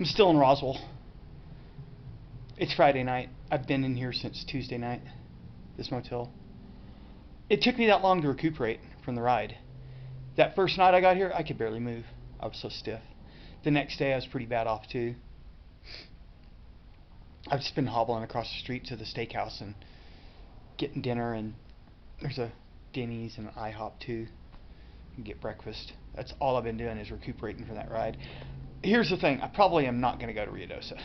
I'm still in Roswell. It's Friday night. I've been in here since Tuesday night, this motel. It took me that long to recuperate from the ride. That first night I got here, I could barely move. I was so stiff. The next day I was pretty bad off too. I've just been hobbling across the street to the steakhouse and getting dinner, and there's a Denny's and an IHOP too. You can get breakfast. That's all I've been doing is recuperating from that ride. Here's the thing, I probably am not going to go to Ruidoso.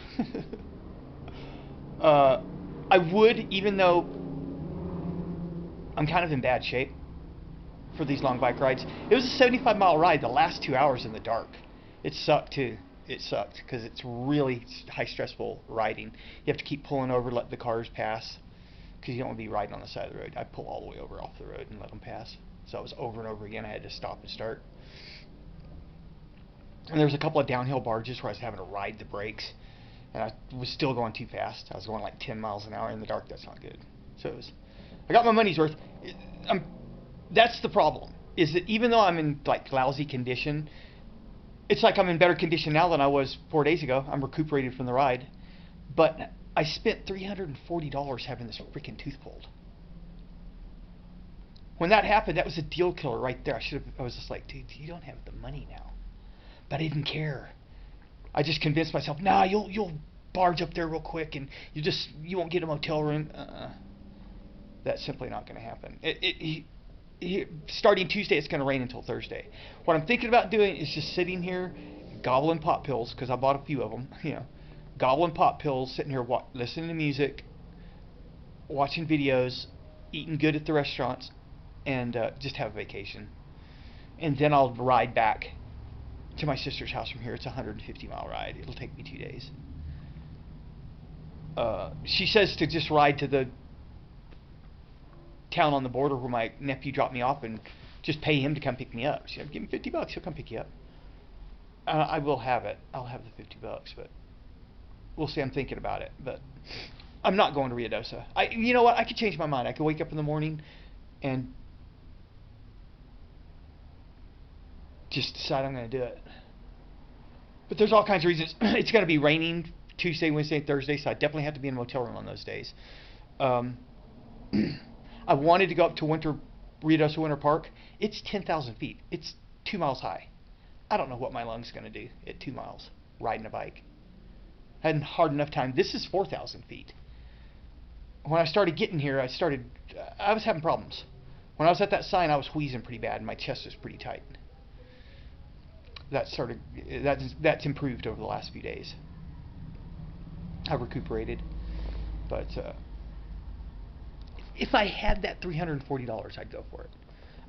I would, even though I'm kind of in bad shape for these long bike rides. It was a 75-mile ride the last 2 hours in the dark. It sucked too. It sucked because it's really high stressful riding. You have to keep pulling over, let the cars pass, because you don't want to be riding on the side of the road. I pull all the way over off the road and let them pass. So it was over and over again. I had to stop and start. And there was a couple of downhill barges where I was having to ride the brakes, and I was still going too fast. I was going like 10 miles an hour in the dark. That's not good. So I got my money's worth. That's the problem, is that even though I'm in like lousy condition, it's like I'm in better condition now than I was 4 days ago. I'm recuperated from the ride. But I spent $340 having this freaking tooth pulled. When that happened, that was a deal killer right there. I was just like, dude, you don't have the money now. But I didn't care. I just convinced myself, nah, you'll barge up there real quick and you won't get a motel room. That's simply not going to happen. Starting Tuesday, it's going to rain until Thursday. What I'm thinking about doing is just sitting here, gobbling pop pills, because I bought a few of them. Gobbling pop pills, sitting here listening to music, watching videos, eating good at the restaurants, and just have a vacation. And then I'll ride back to my sister's house from here. It's a 150-mile ride. It'll take me 2 days. She says to just ride to the town on the border where my nephew dropped me off and just pay him to come pick me up. She said, give him $50, he'll come pick you up. I will have it. I'll have the $50, but we'll see. I'm thinking about it, but I'm not going to Ruidoso. You know what? I could change my mind. I could wake up in the morning and just decide I'm going to do it. But there's all kinds of reasons. It's going to be raining Tuesday, Wednesday, and Thursday, so I definitely have to be in a motel room on those days. I wanted to go up to Ruidoso Winter Park. It's 10,000 feet. It's 2 miles high. I don't know what my lungs going to do at 2 miles riding a bike. I hadn't hard enough time. This is 4,000 feet. When I started getting here, I was having problems. When I was at that sign, I was wheezing pretty bad, and my chest was pretty tight. That's improved over the last few days. I've recuperated, but if I had that $340, I'd go for it.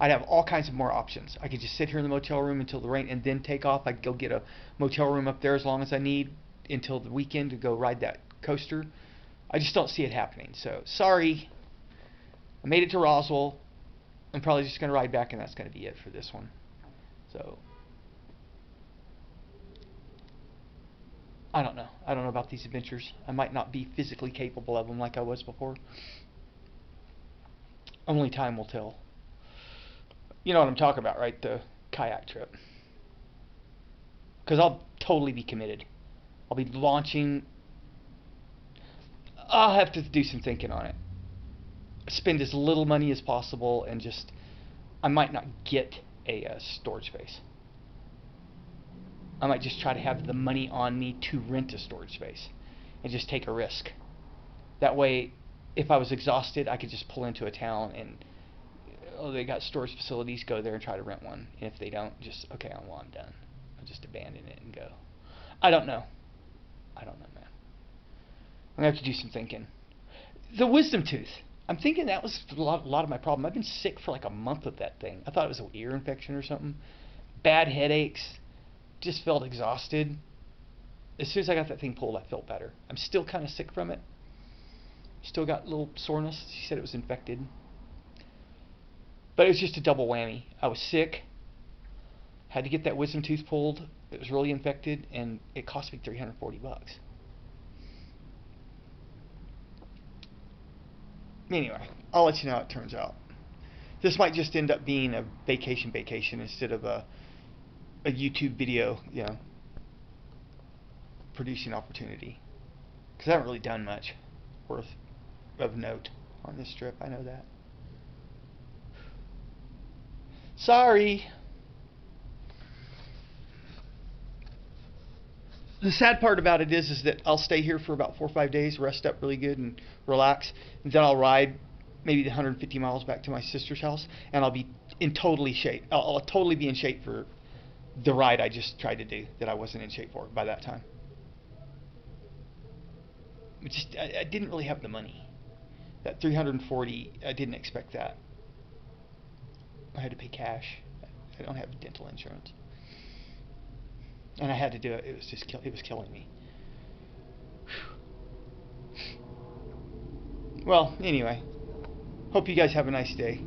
I'd have all kinds of more options. I could just sit here in the motel room until the rain and then take off. I could go get a motel room up there as long as I need until the weekend to go ride that coaster. I just don't see it happening. So, sorry. I made it to Roswell. I'm probably just going to ride back, and that's going to be it for this one. So, I don't know. I don't know about these adventures. I might not be physically capable of them like I was before. Only time will tell. You know what I'm talking about, right? The kayak trip. Because I'll totally be committed. I'll be launching. I'll have to do some thinking on it. Spend as little money as possible, and just, I might not get a storage space. I might just try to have the money on me to rent a storage space and just take a risk. That way, if I was exhausted, I could just pull into a town and, oh, they got storage facilities, go there and try to rent one. And if they don't, just, okay, well, I'm done. I'll just abandon it and go. I don't know, man. I'm going to have to do some thinking. The wisdom tooth. I'm thinking that was a lot of my problem. I've been sick for like a month with that thing. I thought it was an ear infection or something. Bad headaches. Just felt exhausted. As soon as I got that thing pulled, I felt better. I'm still kind of sick from it. Still got a little soreness. She said it was infected. But it was just a double whammy. I was sick. Had to get that wisdom tooth pulled. It was really infected, and it cost me $340. Anyway, I'll let you know how it turns out. This might just end up being a vacation instead of a YouTube video, producing opportunity. Because I haven't really done much worth of note on this trip. I know that. Sorry. The sad part about it is that I'll stay here for about 4 or 5 days, rest up really good and relax, and then I'll ride maybe the 150 miles back to my sister's house, and I'll be in totally shape. I'll totally be in shape for the ride I just tried to do that I wasn't in shape for by that time. I didn't really have the money. That 340, I didn't expect that. I had to pay cash. I don't have dental insurance, and I had to do it. It was just it was killing me. Well, anyway, hope you guys have a nice day.